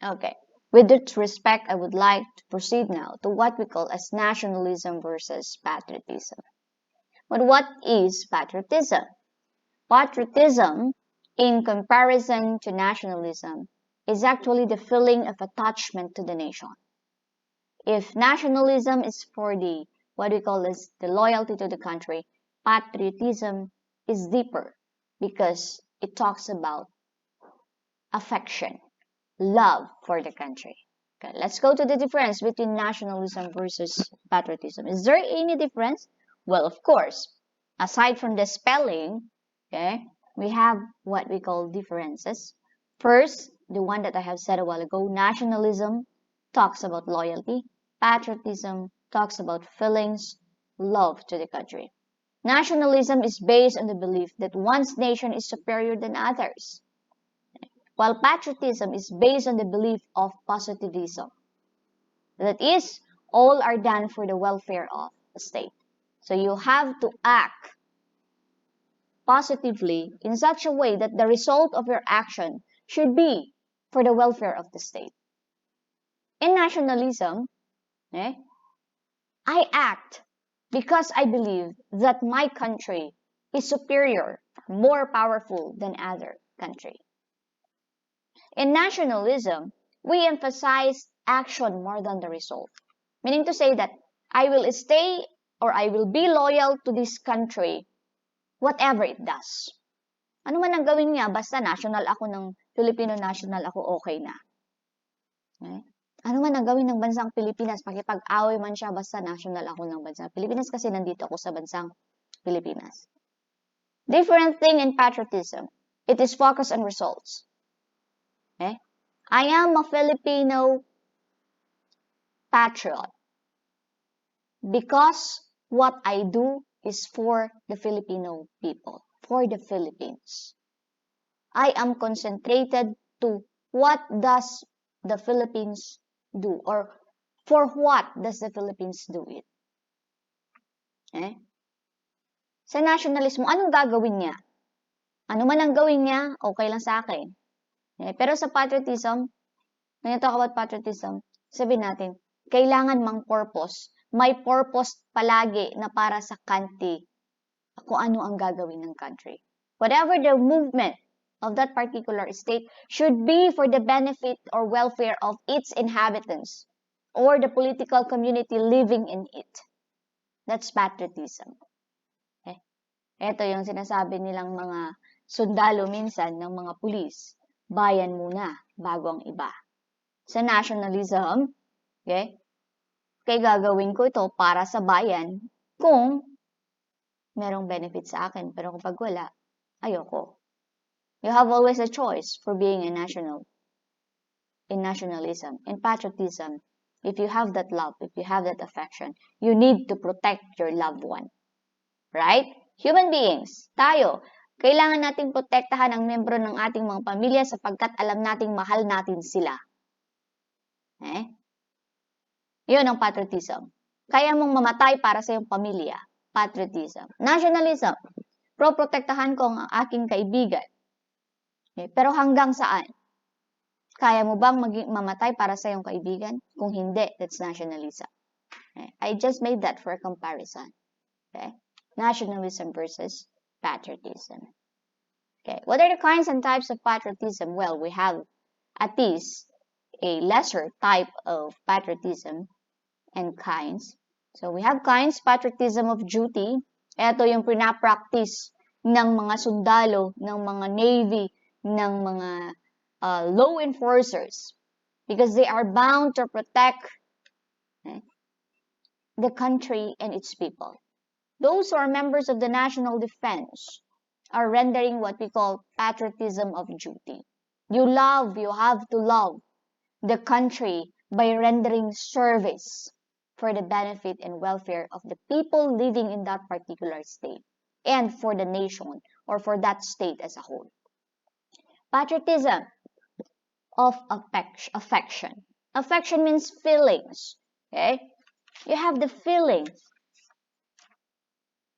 Okay. With this respect, I would like to proceed now to what we call as nationalism versus patriotism. But what is patriotism? Patriotism, in comparison to nationalism, is actually the feeling of attachment to the nation. If nationalism is for the what we call as the loyalty to the country, patriotism is deeper because it talks about affection, love for the country. Okay, let's go to the difference between nationalism versus patriotism. Is there any difference? Well, of course. Aside from the spelling, okay, we have what we call differences. First, the one that I have said a while ago, nationalism talks about loyalty. Patriotism talks about feelings, love to the country. Nationalism is based on the belief that one's nation is superior than others, while patriotism is based on the belief of positivism. That is, all are done for the welfare of the state. So you have to act positively in such a way that the result of your action should be for the welfare of the state. In nationalism, eh, I act because I believe that my country is superior, more powerful than other country. In nationalism, we emphasize action more than the result. Meaning to say that I will stay or I will be loyal to this country whatever it does. Ano man ang gawin niya, basta national ako ng Filipino national ako, okay na. Okay? Ano man ang gawin ng bansang Pilipinas, makipag-away man siya, basta national ako ng bansang Pilipinas kasi nandito ako sa bansang Pilipinas. Different thing in patriotism. It is focused on results. Okay? I am a Filipino patriot because what I do is for the Filipino people, for the Philippines. I am concentrated to what does the Philippines do or for what does the Philippines do it. Eh? Sa nationalismo, anong gagawin niya? Ano man ang gawin niya, okay lang sa akin. Eh? Pero sa patriotism, when you talk about patriotism, sabihin natin, kailangan mang purpose. May purpose palagi na para sa country kung ano ang gagawin ng country. Whatever the movement of that particular state should be for the benefit or welfare of its inhabitants or the political community living in it. That's patriotism. Okay? Ito yung sinasabi nilang mga sundalo minsan ng mga pulis. Bayan muna bago ang iba. Sa nationalism, okay, kaya gagawin ko ito para sa bayan kung merong benefit sa akin. Pero kapag wala, ayoko. You have always a choice for being a national. In nationalism, in patriotism, if you have that love, if you have that affection, you need to protect your loved one. Right? Human beings, tayo, kailangan nating protektahan ang membro ng ating mga pamilya sapagkat alam nating mahal natin sila. Eh? Yun ang patriotism. Kaya mong mamatay para sa iyong pamilya. Patriotism. Nationalism. Protektahan ko ang aking kaibigan. Okay? Pero hanggang saan? Kaya mo bang mamatay para sa iyong kaibigan? Kung hindi, that's nationalism. Okay? I just made that for a comparison. Okay? Nationalism versus patriotism. Okay. What are the kinds and types of patriotism? Well, we have at least a lesser type of patriotism and kinds. So we have kinds, patriotism of duty. Ito yung pinapractice ng mga sundalo, ng mga navy, ng mga law enforcers because they are bound to protect the country and its people. Those who are members of the national defense are rendering what we call patriotism of duty. You have to love the country by rendering service for the benefit and welfare of the people living in that particular state and for the nation or for that state as a whole. Patriotism of affection. Affection means feelings. Okay? You have the feelings.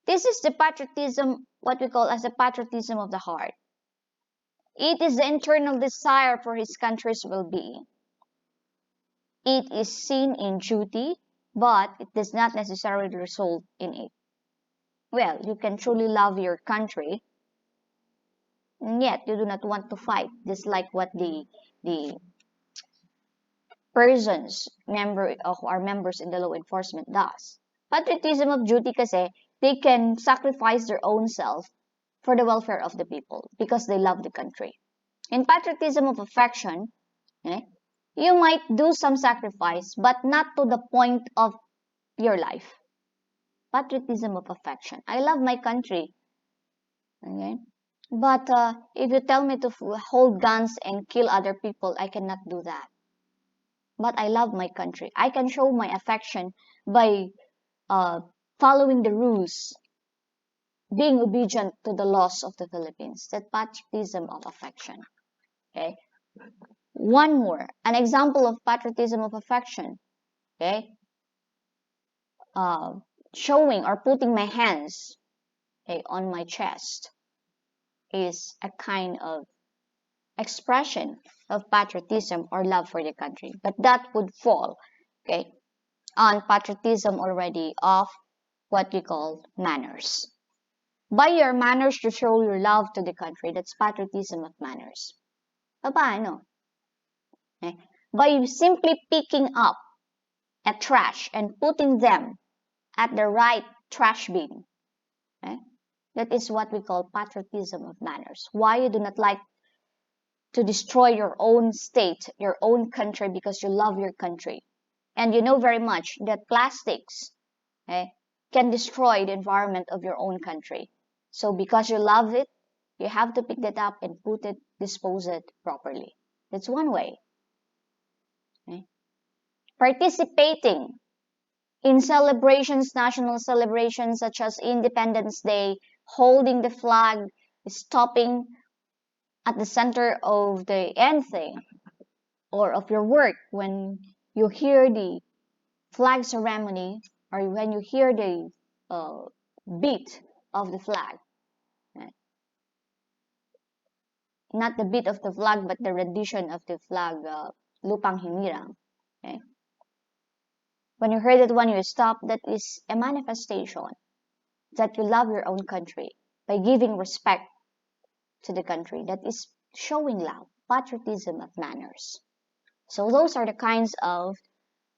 This is the patriotism, what we call as the patriotism of the heart. It is the internal desire for his country's well-being. It is seen in duty, but it does not necessarily result in it. Well, you can truly love your country, and yet you do not want to fight, just like what the persons member of our members in the law enforcement does. Patriotism of duty kasi, they can sacrifice their own self for the welfare of the people because they love the country. In patriotism of affection, eh, you might do some sacrifice, but not to the point of your life. Patriotism of affection. I love my country. Okay? But if you tell me to hold guns and kill other people, I cannot do that. But I love my country. I can show my affection by uh, following the rules, being obedient to the laws of the Philippines. That patriotism of affection. Okay. One more, an example of patriotism of affection. Okay. Uh, Showing or putting my hands, okay, on my chest is a kind of expression of patriotism or love for the country. But that would fall, okay, on patriotism already of what we call manners. By your manners to show your love to the country, that's patriotism of manners. Paano? Okay? By simply picking up a trash and putting them at the right trash bin. Okay? That is what we call patriotism of manners. Why you do not like to destroy your own state, your own country because you love your country. And you know very much that plastics, okay, can destroy the environment of your own country. So because you love it, you have to pick that up and put it, dispose it properly. That's one way. Okay? Participating in celebrations, national celebrations such as Independence Day, holding the flag, stopping at the center of the anthem or of your work when you hear the flag ceremony or when you hear the uh, beat of the flag. Right? Not the beat of the flag, but the rendition of the flag, Lupang Hinirang. Okay? When you heard that one, you stop. That is a manifestation that you love your own country by giving respect to the country. That is showing love, patriotism of manners. So those are the kinds of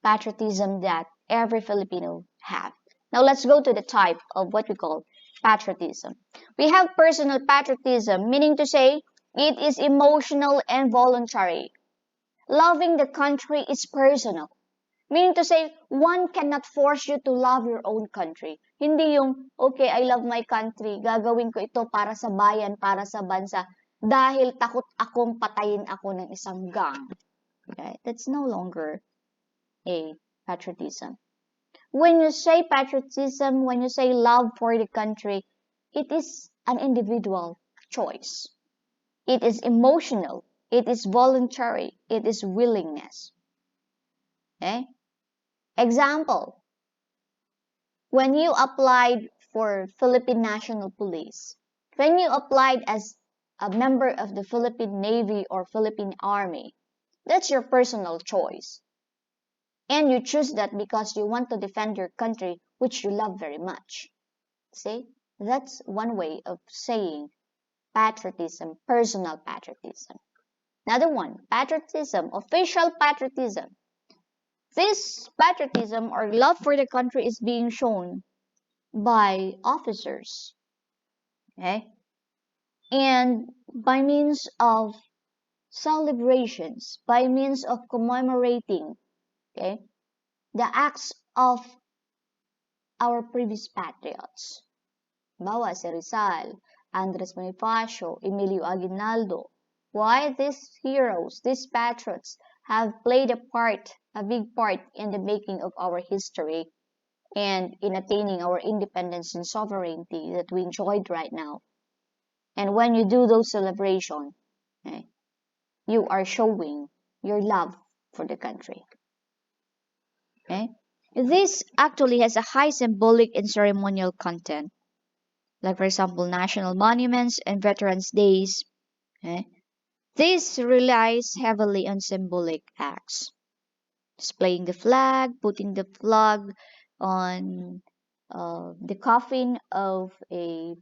patriotism that every Filipino have. Now let's go to the type of what we call patriotism. We have personal patriotism, meaning to say it is emotional and voluntary. Loving the country is personal. Meaning to say, one cannot force you to love your own country. Hindi yung, okay, I love my country, gagawin ko ito para sa bayan, para sa bansa, dahil takot akong patayin ako ng isang gang. Okay? That's no longer a patriotism. When you say patriotism, when you say love for the country, it is an individual choice. It is emotional. It is voluntary. It is willingness. Okay? Example, when you applied for Philippine National Police, when you applied as a member of the Philippine Navy or Philippine Army, that's your personal choice. And you choose that because you want to defend your country, which you love very much. See, that's one way of saying patriotism, personal patriotism. Another one, patriotism, official patriotism. This patriotism or love for the country is being shown by officers, okay? And by means of celebrations, by means of commemorating, okay, the acts of our previous patriots. Bawa si Rizal, Andres Bonifacio, Emilio Aguinaldo. Why these heroes, these patriots have played a big part in the making of our history and in attaining our independence and sovereignty that we enjoyed right now. And when you do those celebrations, okay, you are showing your love for the country. Okay? This actually has a high symbolic and ceremonial content. Like for example, national monuments and Veterans Days. Okay? This relies heavily on symbolic acts. displaying the flag, putting the flag on the coffin of a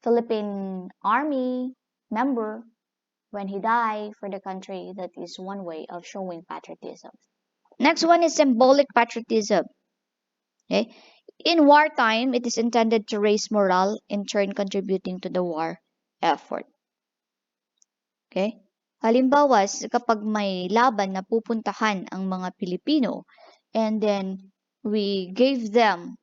Philippine army member when he died for the country. That is one way of showing patriotism. Next one is symbolic patriotism. Okay? In wartime, it is intended to raise morale, in turn contributing to the war effort. Okay? Halimbawa, kapag may laban na pupuntahan ang mga Pilipino, and then we gave them,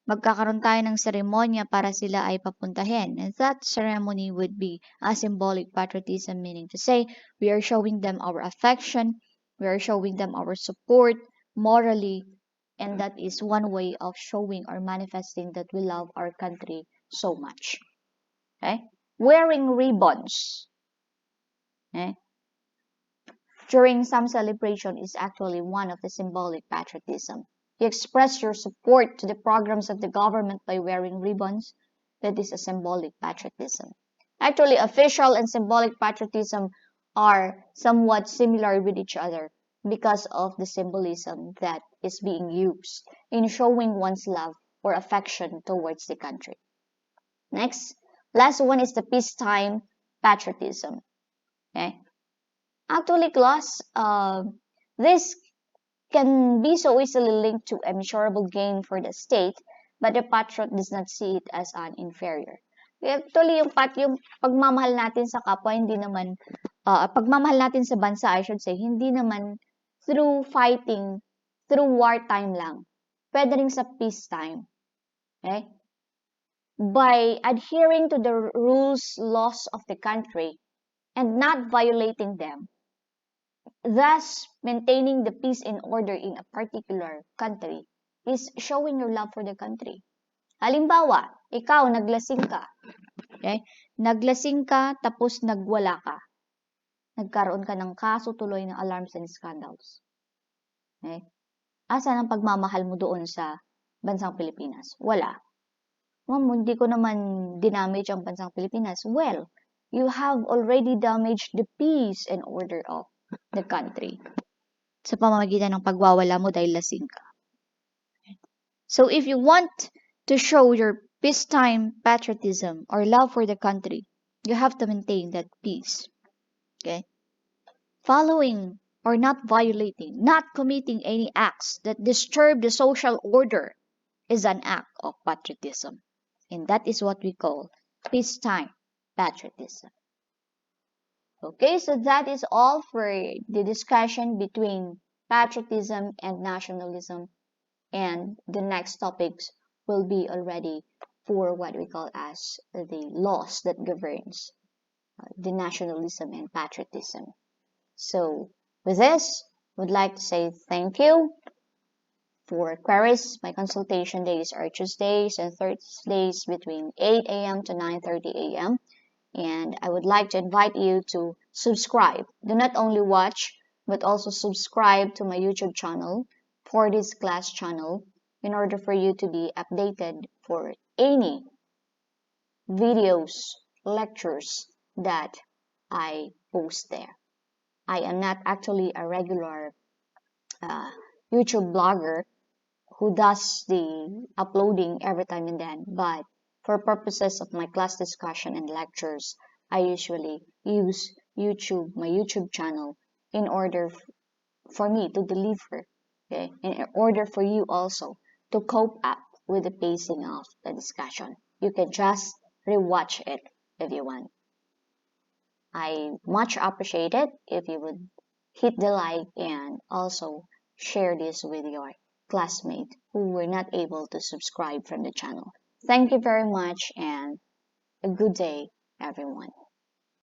magkakaroon tayo ng seremonya para sila ay papuntahin. And that ceremony would be a symbolic patriotism, meaning to say, we are showing them our affection, we are showing them our support morally, and that is one way of showing or manifesting that we love our country so much. Okay? Wearing ribbons, during some celebration is actually one of the symbolic patriotism. You express your support to the programs of the government by wearing ribbons. That is a symbolic patriotism. Actually, official and symbolic patriotism are somewhat similar with each other because of the symbolism that is being used in showing one's love or affection towards the country. Next, last one is the peacetime patriotism. Okay? Actually, class, this can be so easily linked to a measurable gain for the state, but the patriot does not see it as an inferior. Actually, yung pagmamahal natin sa kapwa, hindi naman, pagmamahal natin sa bansa, I should say, hindi naman through fighting, through wartime lang. Pwede rin sa peacetime. Okay? By adhering to the rules, laws of the country, and not violating them, thus maintaining the peace and order in a particular country is showing your love for the country. Halimbawa, ikaw naglasing ka. Okay? Naglasing ka tapos nagwala ka. Nagkaroon ka ng kaso tuloy ng alarms and scandals. Okay? Asan ang pagmamahal mo doon sa bansang Pilipinas? Wala. Ma'am, hindi ko naman dinamage ang bansang Pilipinas. Well, you have already damaged the peace and order of the country sa pamamagitan ng pagwawala mo dahil lasing ka. So if you want to show your peacetime patriotism or love for the country, you have to maintain that peace. Okay? Following or not violating, not committing any acts that disturb the social order is an act of patriotism. And that is what we call peacetime patriotism. Okay, so that is all for the discussion between patriotism and nationalism. And the next topics will be already for what we call as the laws that governs the nationalism and patriotism. So with this, I would like to say thank you. For queries, my consultation days are Tuesdays and Thursdays between 8 a.m. to 9:30 a.m. And I would like to invite you to subscribe. Do not only watch, but also subscribe to my YouTube channel, for this class channel, in order for you to be updated for any videos, lectures that I post there. I am not actually a regular YouTube blogger who does the uploading every time and then, but for purposes of my class discussion and lectures, I usually use YouTube, my YouTube channel, in order for me to deliver, okay, in order for you also to cope up with the pacing of the discussion. You can just rewatch it if you want. I much appreciate it if you would hit the like and also share this with your classmates who were not able to subscribe from the channel. Thank you very much and a good day, everyone.